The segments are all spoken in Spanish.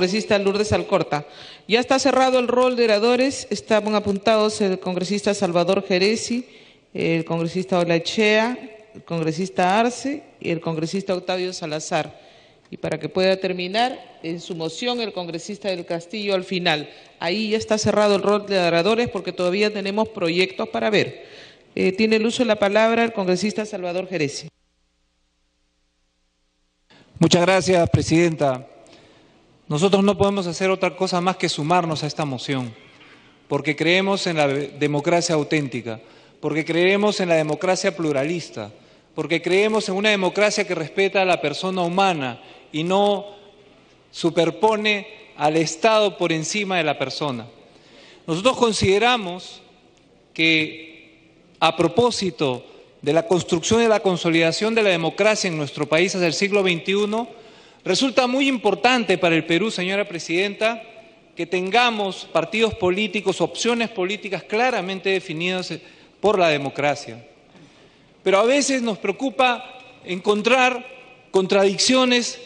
Congresista Lourdes Alcorta. Ya está cerrado el rol de oradores, estaban apuntados el congresista Salvador Geresi, el congresista Olachea, el congresista Arce y el congresista Octavio Salazar. Y para que pueda terminar en su moción el congresista del Castillo al final. Ahí ya está cerrado el rol de oradores porque todavía tenemos proyectos para ver. Tiene el uso de la palabra el congresista Salvador Geresi. Muchas gracias, presidenta. Nosotros no podemos hacer otra cosa más que sumarnos a esta moción, porque creemos en la democracia auténtica, porque creemos en la democracia pluralista, porque creemos en una democracia que respeta a la persona humana y no superpone al Estado por encima de la persona. Nosotros consideramos que a propósito de la construcción y la consolidación de la democracia en nuestro país desde el siglo XXI, resulta muy importante para el Perú, señora presidenta, que tengamos partidos políticos, opciones políticas claramente definidas por la democracia. Pero a veces nos preocupa encontrar contradicciones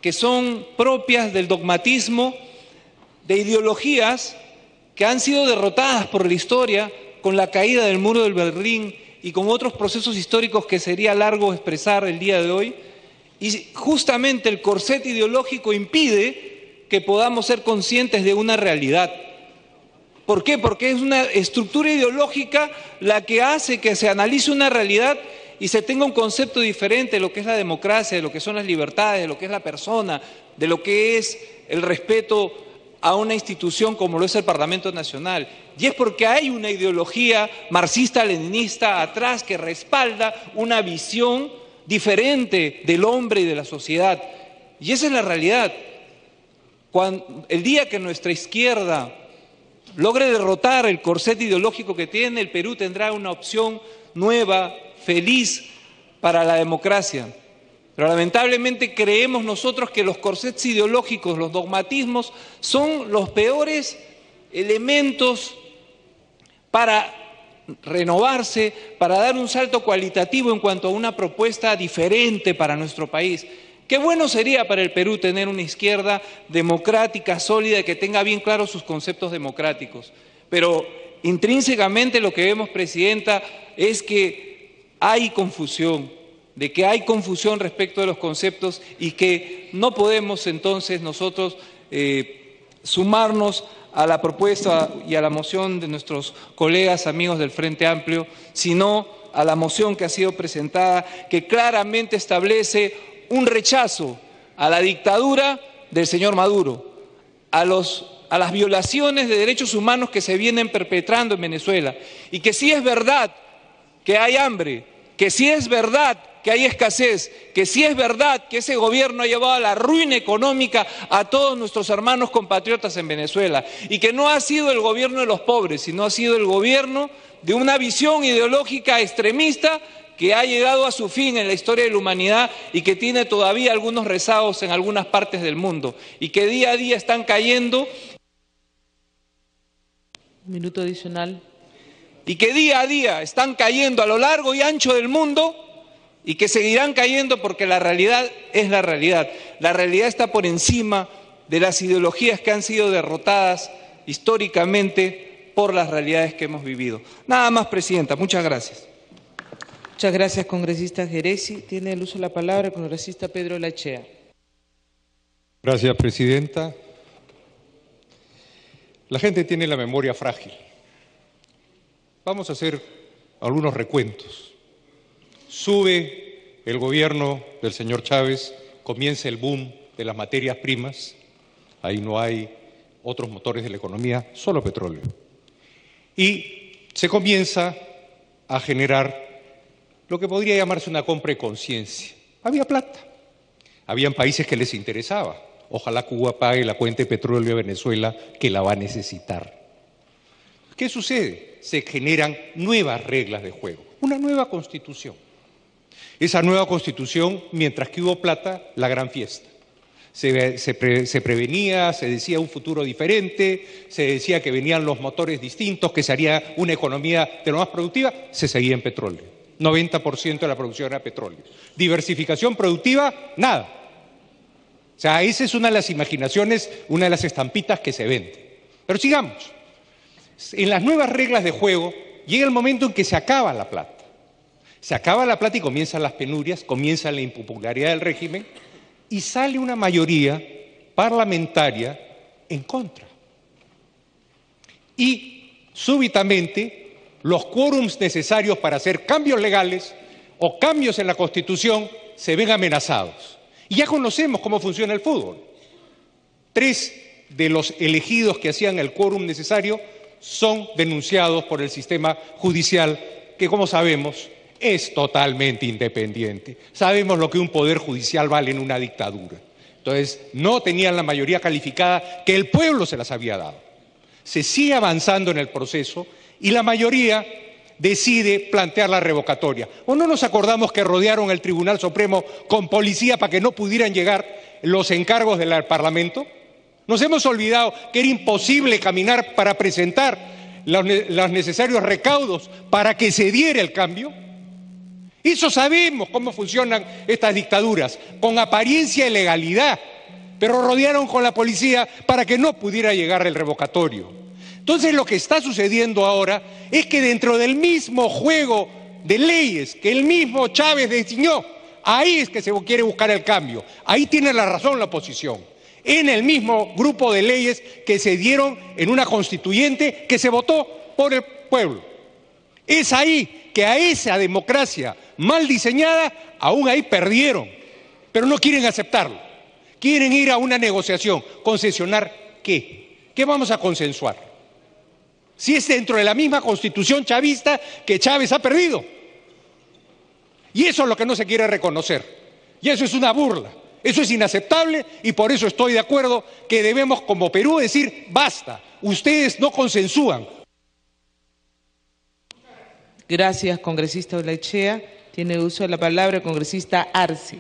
que son propias del dogmatismo, de ideologías que han sido derrotadas por la historia con la caída del muro del Berlín y con otros procesos históricos que sería largo expresar el día de hoy. Y justamente el corset ideológico impide que podamos ser conscientes de una realidad. ¿Por qué? Porque es una estructura ideológica la que hace que se analice una realidad y se tenga un concepto diferente de lo que es la democracia, de lo que son las libertades, de lo que es la persona, de lo que es el respeto a una institución como lo es el Parlamento Nacional. Y es porque hay una ideología marxista-leninista atrás que respalda una visión diferente del hombre y de la sociedad. Y esa es la realidad. El día que nuestra izquierda logre derrotar el corset ideológico que tiene, el Perú tendrá una opción nueva, feliz para la democracia. Pero lamentablemente creemos nosotros que los corsets ideológicos, los dogmatismos, son los peores elementos para renovarse, para dar un salto cualitativo en cuanto a una propuesta diferente para nuestro país. Qué bueno sería para el Perú tener una izquierda democrática, sólida, que tenga bien claros sus conceptos democráticos. Pero intrínsecamente lo que vemos, presidenta, es que hay confusión, respecto de los conceptos y que no podemos entonces nosotros sumarnos a la propuesta y a la moción de nuestros colegas amigos del Frente Amplio, sino a la moción que ha sido presentada, que claramente establece un rechazo a la dictadura del señor Maduro, a las violaciones de derechos humanos que se vienen perpetrando en Venezuela, y que sí es verdad que hay hambre, que sí es verdad que hay escasez, que sí es verdad que ese gobierno ha llevado a la ruina económica a todos nuestros hermanos compatriotas en Venezuela, y que no ha sido el gobierno de los pobres, sino ha sido el gobierno de una visión ideológica extremista que ha llegado a su fin en la historia de la humanidad y que tiene todavía algunos rezagos en algunas partes del mundo, y que día a día están cayendo. Minuto adicional. Y que día a día están cayendo a lo largo y ancho del mundo, y que seguirán cayendo porque la realidad es la realidad. La realidad está por encima de las ideologías que han sido derrotadas históricamente por las realidades que hemos vivido. Nada más, presidenta. Muchas gracias. Muchas gracias, congresista Geresi. Tiene el uso de la palabra el congresista Pedro Olachea. Gracias, presidenta. La gente tiene la memoria frágil. Vamos a hacer algunos recuentos. Sube el gobierno del señor Chávez, comienza el boom de las materias primas, ahí no hay otros motores de la economía, solo petróleo. Y se comienza a generar lo que podría llamarse una compra de conciencia. Había plata, habían países que les interesaba. Ojalá Cuba pague la cuenta de petróleo a Venezuela, que la va a necesitar. ¿Qué sucede? Se generan nuevas reglas de juego, una nueva constitución. Esa nueva constitución, mientras que hubo plata, la gran fiesta. Se prevenía, se decía un futuro diferente, se decía que venían los motores distintos, que se haría una economía de lo más productiva, se seguía en petróleo. 90% de la producción era petróleo. Diversificación productiva, nada. O sea, esa es una de las imaginaciones, una de las estampitas que se vende. Pero sigamos. En las nuevas reglas de juego llega el momento en que se acaba la plata. Se acaba la plata y comienzan las penurias, comienza la impopularidad del régimen y sale una mayoría parlamentaria en contra. Y súbitamente los quórums necesarios para hacer cambios legales o cambios en la Constitución se ven amenazados. Y ya conocemos cómo funciona el fútbol. 3 de los elegidos que hacían el quórum necesario son denunciados por el sistema judicial, que como sabemos es totalmente independiente. Sabemos lo que un poder judicial vale en una dictadura. Entonces, no tenían la mayoría calificada que el pueblo se las había dado. Se sigue avanzando en el proceso y la mayoría decide plantear la revocatoria. ¿O no nos acordamos que rodearon el Tribunal Supremo con policía para que no pudieran llegar los encargos del Parlamento? ¿Nos hemos olvidado que era imposible caminar para presentar los necesarios recaudos para que se diera el cambio? Eso sabemos cómo funcionan estas dictaduras, con apariencia de legalidad, pero rodearon con la policía para que no pudiera llegar el revocatorio. Entonces lo que está sucediendo ahora es que dentro del mismo juego de leyes que el mismo Chávez diseñó, ahí es que se quiere buscar el cambio. Ahí tiene la razón la oposición. En el mismo grupo de leyes que se dieron en una constituyente que se votó por el pueblo. Es ahí que a esa democracia mal diseñada, aún ahí perdieron, pero no quieren aceptarlo. Quieren ir a una negociación. ¿Concesionar qué? ¿Qué vamos a consensuar? Si es dentro de la misma constitución chavista que Chávez ha perdido. Y eso es lo que no se quiere reconocer. Y eso es una burla. Eso es inaceptable y por eso estoy de acuerdo que debemos como Perú decir basta, ustedes no consensúan. Gracias, congresista Olachea. Tiene uso de la palabra el congresista Arce.